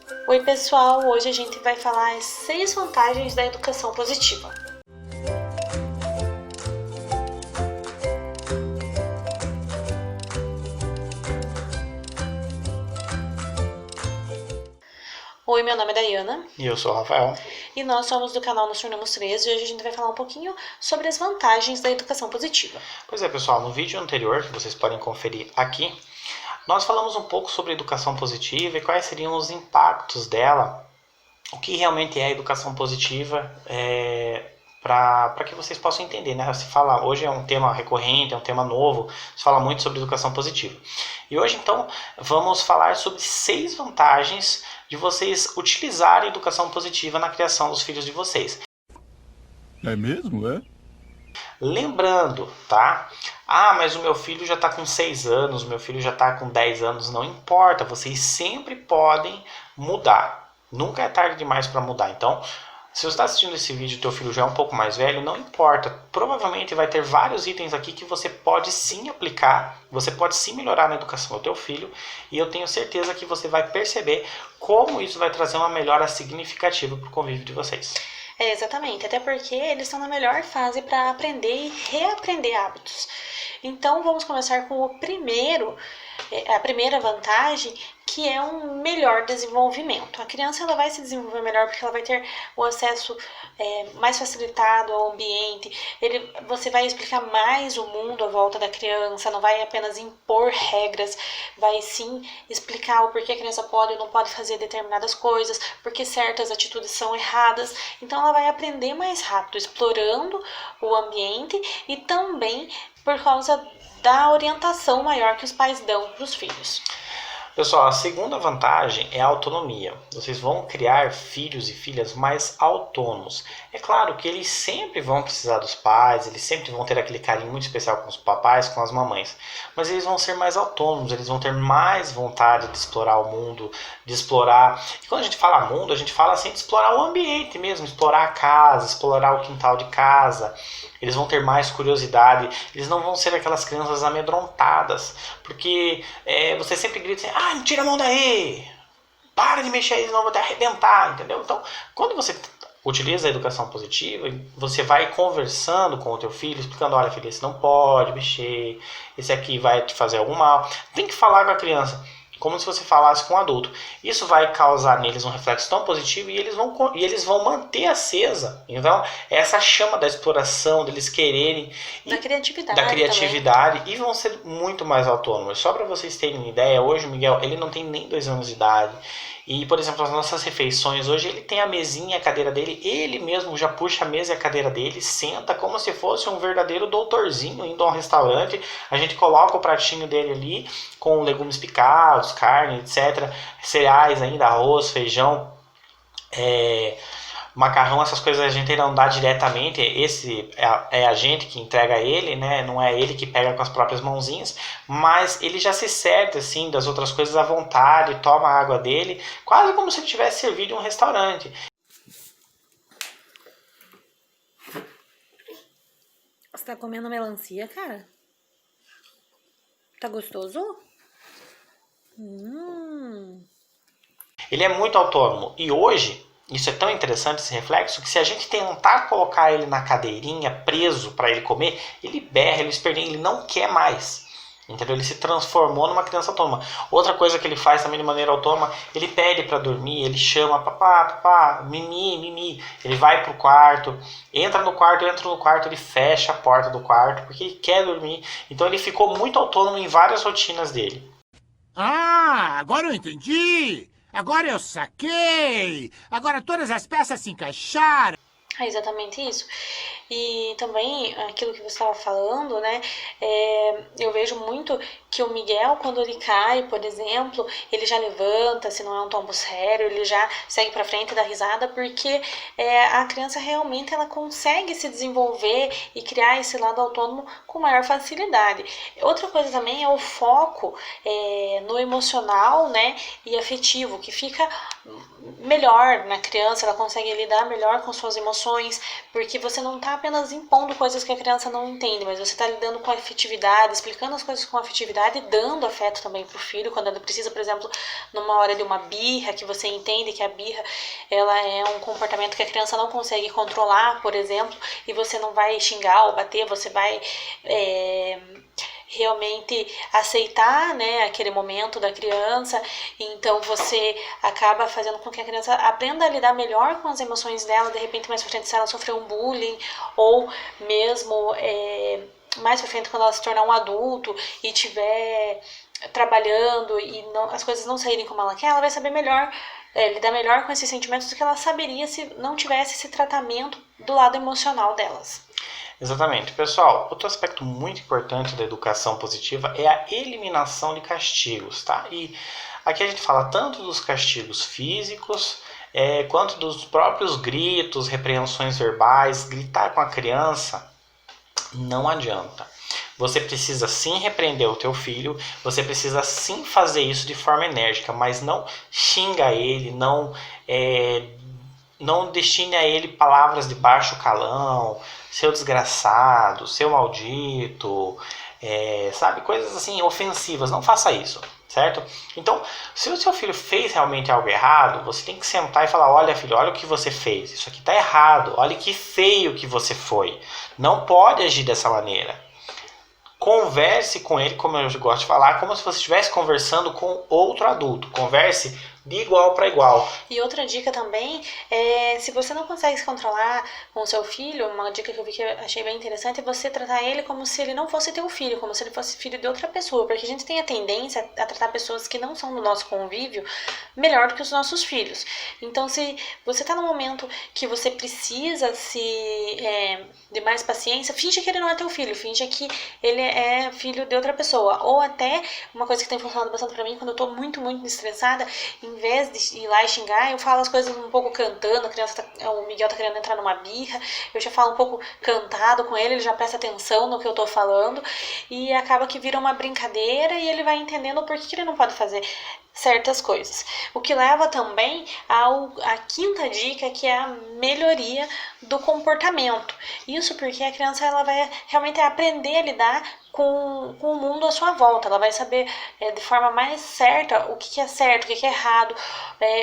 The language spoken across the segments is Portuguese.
Oi pessoal, hoje a gente vai falar as 6 vantagens da educação positiva. Oi, meu nome é Dayana. E eu sou o Rafael. E nós somos do canal Nos Tornamos 13 e hoje a gente vai falar um pouquinho sobre as vantagens da educação positiva. Pois é, pessoal, no vídeo anterior, que vocês podem conferir aqui, nós falamos um pouco sobre educação positiva e quais seriam os impactos dela, o que realmente é a educação positiva, para que vocês possam entender, né? Se fala, hoje é um tema recorrente, é um tema novo, se fala muito sobre educação positiva. E hoje, então, vamos falar sobre 6 vantagens de vocês utilizarem a educação positiva na criação dos filhos de vocês. É mesmo, é? Lembrando, tá? Mas o meu filho já está com 6 anos, o meu filho já está com 10 anos, não importa, vocês sempre podem mudar. Nunca é tarde demais para mudar. Então, se você está assistindo esse vídeo e teu filho já é um pouco mais velho, não importa. Provavelmente vai ter vários itens aqui que você pode sim aplicar, você pode sim melhorar na educação do teu filho, e eu tenho certeza que você vai perceber como isso vai trazer uma melhora significativa para o convívio de vocês. Exatamente, até porque eles estão na melhor fase para aprender e reaprender hábitos. Então vamos começar com a primeira vantagem, que é um melhor desenvolvimento. A criança ela vai se desenvolver melhor porque ela vai ter o acesso mais facilitado ao ambiente. Você vai explicar mais o mundo à volta da criança, não vai apenas impor regras, vai sim explicar o porquê a criança pode ou não pode fazer determinadas coisas, porque certas atitudes são erradas. Então ela vai aprender mais rápido, explorando o ambiente e também por causa da orientação maior que os pais dão para os filhos. Pessoal, a segunda vantagem é a autonomia. Vocês vão criar filhos e filhas mais autônomos. É claro que eles sempre vão precisar dos pais, eles sempre vão ter aquele carinho muito especial com os papais, com as mamães. Mas eles vão ser mais autônomos, eles vão ter mais vontade de explorar o mundo, de explorar... E quando a gente fala mundo, a gente fala assim de explorar o ambiente mesmo, explorar a casa, explorar o quintal de casa. Eles vão ter mais curiosidade, eles não vão ser aquelas crianças amedrontadas, porque você sempre grita assim, não tira a mão daí, para de mexer aí, senão eu vou te arrebentar, entendeu? Então, quando você utiliza a educação positiva, você vai conversando com o teu filho, explicando, olha filho, esse não pode mexer, esse aqui vai te fazer algum mal. Tem que falar com a criança como se você falasse com um adulto. Isso vai causar neles um reflexo tão positivo e eles vão manter acesa. Então, essa chama da exploração, deles quererem... Da criatividade também. E vão ser muito mais autônomos. Só para vocês terem uma ideia, hoje o Miguel, ele não tem nem 2 anos de idade. E, por exemplo, as nossas refeições, hoje ele tem a mesinha e a cadeira dele, ele mesmo já puxa a mesa e a cadeira dele, senta como se fosse um verdadeiro doutorzinho indo a um restaurante. A gente coloca o pratinho dele ali com legumes picados, carne, etc. Cereais ainda, arroz, feijão, macarrão, essas coisas a gente não dá diretamente, esse é a gente que entrega ele, né? Não é ele que pega com as próprias mãozinhas, mas ele já se serve assim das outras coisas à vontade, toma a água dele, quase como se ele tivesse servido em um restaurante. Você tá comendo melancia, cara? Tá gostoso? Ele é muito autônomo e hoje isso é tão interessante, esse reflexo, que se a gente tentar colocar ele na cadeirinha, preso para ele comer, ele berra, ele esperneia, ele não quer mais. Entendeu? Ele se transformou numa criança autônoma. Outra coisa que ele faz também de maneira autônoma, ele pede para dormir, ele chama papá, papá, mimi, mimi. Ele vai pro quarto, entra no quarto, ele fecha a porta do quarto porque ele quer dormir. Então ele ficou muito autônomo em várias rotinas dele. Agora eu entendi! Agora eu saquei! Agora todas as peças se encaixaram! É exatamente isso. E também aquilo que você estava falando, né? Eu vejo muito que o Miguel, quando ele cai, por exemplo, ele já levanta, se não é um tombo sério, ele já segue para frente e dá risada, porque a criança realmente ela consegue se desenvolver e criar esse lado autônomo com maior facilidade. Outra coisa também é o foco no emocional, né, e afetivo, que fica melhor na criança, ela consegue lidar melhor com suas emoções, porque você não está apenas impondo coisas que a criança não entende, mas você está lidando com afetividade, explicando as coisas com afetividade e dando afeto também para o filho, quando ele precisa, por exemplo, numa hora de uma birra, que você entende que a birra ela é um comportamento que a criança não consegue controlar, por exemplo, e você não vai xingar ou bater, você vai realmente aceitar, né, aquele momento da criança. Então você acaba fazendo com que a criança aprenda a lidar melhor com as emoções dela. De repente, mais pra frente, se ela sofrer um bullying, ou mesmo mais pra frente, quando ela se tornar um adulto e tiver trabalhando e as coisas não saírem como ela quer, ela vai saber melhor lidar melhor com esses sentimentos do que ela saberia se não tivesse esse tratamento do lado emocional delas. Exatamente. Pessoal, outro aspecto muito importante da educação positiva é a eliminação de castigos, tá? E aqui a gente fala tanto dos castigos físicos, quanto dos próprios gritos, repreensões verbais. Gritar com a criança não adianta. Você precisa sim repreender o teu filho, você precisa sim fazer isso de forma enérgica, mas não xinga ele, não destine a ele palavras de baixo calão, seu desgraçado, seu maldito, sabe, coisas assim ofensivas. Não faça isso, certo? Então, se o seu filho fez realmente algo errado, você tem que sentar e falar: olha, filho, olha o que você fez, isso aqui tá errado, olha que feio que você foi, não pode agir dessa maneira. Converse com ele, como eu gosto de falar, como se você estivesse conversando com outro adulto. Converse de igual para igual. E outra dica também é, se você não consegue se controlar com o seu filho, uma dica que eu vi que eu achei bem interessante é você tratar ele como se ele não fosse teu filho, como se ele fosse filho de outra pessoa, porque a gente tem a tendência a tratar pessoas que não são do nosso convívio melhor do que os nossos filhos. Então, se você tá num momento que você precisa de mais paciência, finge que ele não é teu filho, finge que ele é filho de outra pessoa. Ou até, uma coisa que tem funcionado bastante pra mim, quando eu tô muito, muito estressada, em vez de ir lá e xingar, eu falo as coisas um pouco cantando. O Miguel tá querendo entrar numa birra, eu já falo um pouco cantado com ele já presta atenção no que eu tô falando, e acaba que vira uma brincadeira e ele vai entendendo por que ele não pode fazer certas coisas. O que leva também à quinta dica, que é a melhoria do comportamento. Isso porque a criança ela vai realmente aprender a lidar com o mundo à sua volta. Ela vai saber de forma mais certa o que é certo, o que é errado,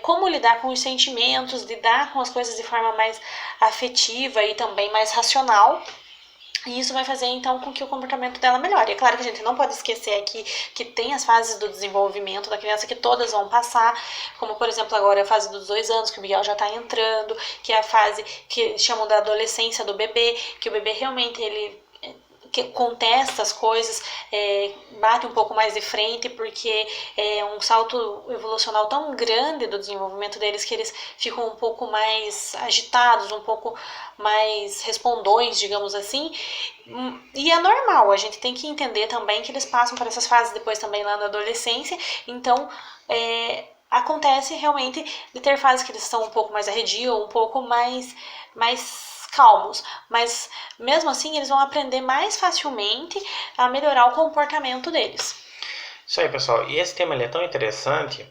como lidar com os sentimentos, lidar com as coisas de forma mais afetiva e também mais racional. E isso vai fazer, então, com que o comportamento dela melhore. É claro que a gente não pode esquecer aqui que tem as fases do desenvolvimento da criança que todas vão passar, como, por exemplo, agora a fase dos 2 anos, que o Miguel já está entrando, que é a fase que chamam da adolescência do bebê, que o bebê realmente, ele contesta as coisas, bate um pouco mais de frente, porque é um salto evolucional tão grande do desenvolvimento deles que eles ficam um pouco mais agitados, um pouco mais respondões, digamos assim. E é normal, a gente tem que entender também que eles passam por essas fases depois também lá na adolescência. Então acontece realmente de ter fases que eles estão um pouco mais arredios, um pouco mais calmos, mas mesmo assim eles vão aprender mais facilmente a melhorar o comportamento deles. Isso aí, pessoal. E esse tema ele é tão interessante,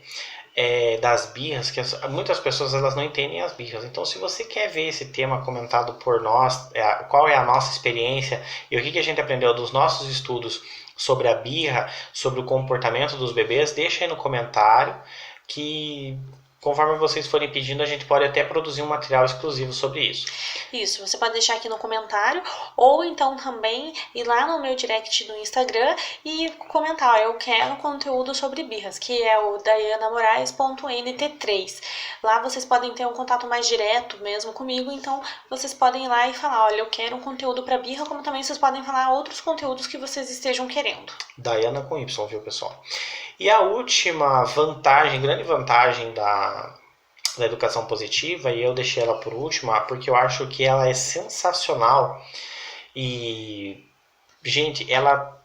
das birras, que muitas pessoas elas não entendem as birras. Então, se você quer ver esse tema comentado por nós, qual é a nossa experiência e o que a gente aprendeu dos nossos estudos sobre a birra, sobre o comportamento dos bebês, deixa aí no comentário, que conforme vocês forem pedindo, a gente pode até produzir um material exclusivo sobre isso. Isso, você pode deixar aqui no comentário, ou então também ir lá no meu direct do Instagram e comentar: eu quero conteúdo sobre birras, que é o daianamorais.nt3. Lá vocês podem ter um contato mais direto mesmo comigo, então vocês podem ir lá e falar: olha, eu quero um conteúdo para birra, como também vocês podem falar outros conteúdos que vocês estejam querendo. Daiana com Y, viu, pessoal? E a última vantagem, grande vantagem da educação positiva, e eu deixei ela por última porque eu acho que ela é sensacional e, gente, ela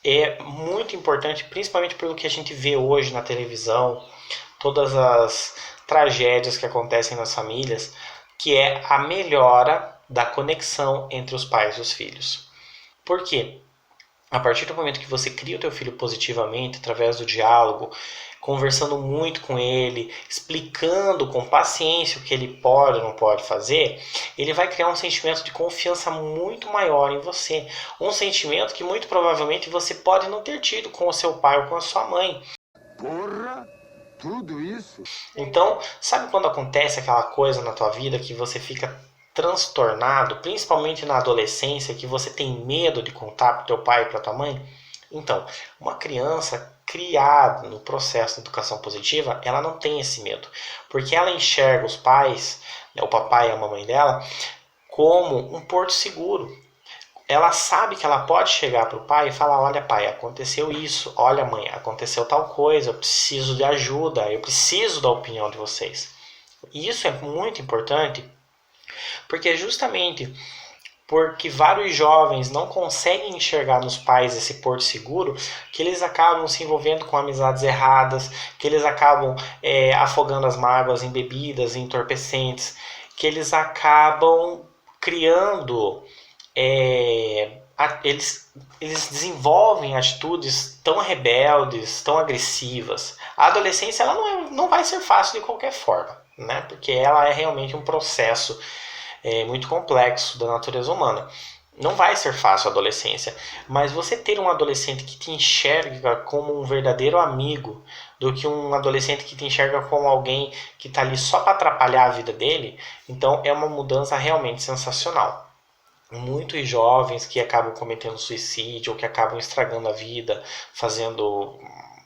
é muito importante, principalmente pelo que a gente vê hoje na televisão, todas as tragédias que acontecem nas famílias, que é a melhora da conexão entre os pais e os filhos. Por quê? A partir do momento que você cria o teu filho positivamente, através do diálogo, conversando muito com ele, explicando com paciência o que ele pode ou não pode fazer, ele vai criar um sentimento de confiança muito maior em você. Um sentimento que muito provavelmente você pode não ter tido com o seu pai ou com a sua mãe. Porra, tudo isso? Então, sabe quando acontece aquela coisa na tua vida que você fica transtornado, principalmente na adolescência, que você tem medo de contar para teu pai e para tua mãe? Então, uma criança criada no processo de educação positiva, ela não tem esse medo, porque ela enxerga os pais, né, o papai e a mamãe dela, como um porto seguro. Ela sabe que ela pode chegar para o pai e falar: olha pai, aconteceu isso, olha mãe, aconteceu tal coisa, eu preciso de ajuda, eu preciso da opinião de vocês. E isso é muito importante, porque justamente porque vários jovens não conseguem enxergar nos pais esse porto seguro, que eles acabam se envolvendo com amizades erradas, que eles acabam afogando as mágoas em bebidas, em entorpecentes, que eles acabam criando... Eles desenvolvem atitudes tão rebeldes, tão agressivas. A adolescência ela não vai ser fácil de qualquer forma, né? Porque ela é realmente um processo muito complexo da natureza humana. Não vai ser fácil a adolescência, mas você ter um adolescente que te enxerga como um verdadeiro amigo, do que um adolescente que te enxerga como alguém que está ali só para atrapalhar a vida dele, então é uma mudança realmente sensacional. Muitos jovens que acabam cometendo suicídio ou que acabam estragando a vida, fazendo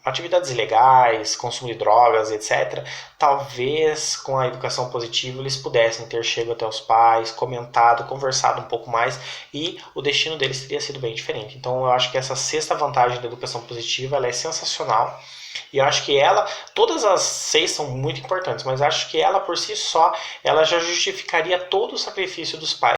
atividades ilegais, consumo de drogas, etc. Talvez com a educação positiva eles pudessem ter chegado até os pais, comentado, conversado um pouco mais e o destino deles teria sido bem diferente. Então eu acho que essa sexta vantagem da educação positiva ela é sensacional. E eu acho que todas as 6 são muito importantes, mas acho que ela por si só, ela já justificaria todo o sacrifício dos pais.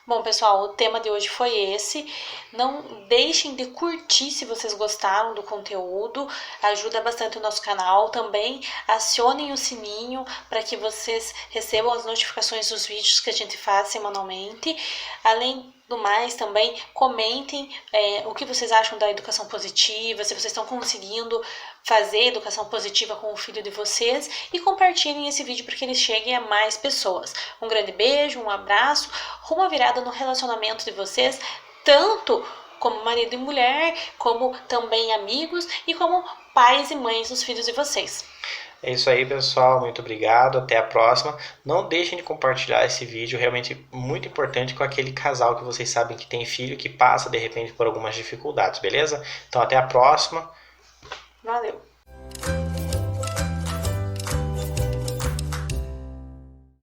Bom, pessoal, o tema de hoje foi esse. Não deixem de curtir se vocês gostaram do conteúdo, ajuda bastante o nosso canal. Também acionem o sininho para que vocês recebam as notificações dos vídeos que a gente faz semanalmente. Além do mais, também comentem o que vocês acham da educação positiva, se vocês estão conseguindo fazer educação positiva com o filho de vocês, e compartilhem esse vídeo para que ele chegue a mais pessoas. Um grande beijo, um abraço, uma virada no relacionamento de vocês, tanto como marido e mulher, como também amigos e como pais e mães dos filhos de vocês. É isso aí, pessoal. Muito obrigado. Até a próxima. Não deixem de compartilhar esse vídeo, realmente muito importante, com aquele casal que vocês sabem que tem filho que passa, de repente, por algumas dificuldades, beleza? Então, até a próxima. Valeu!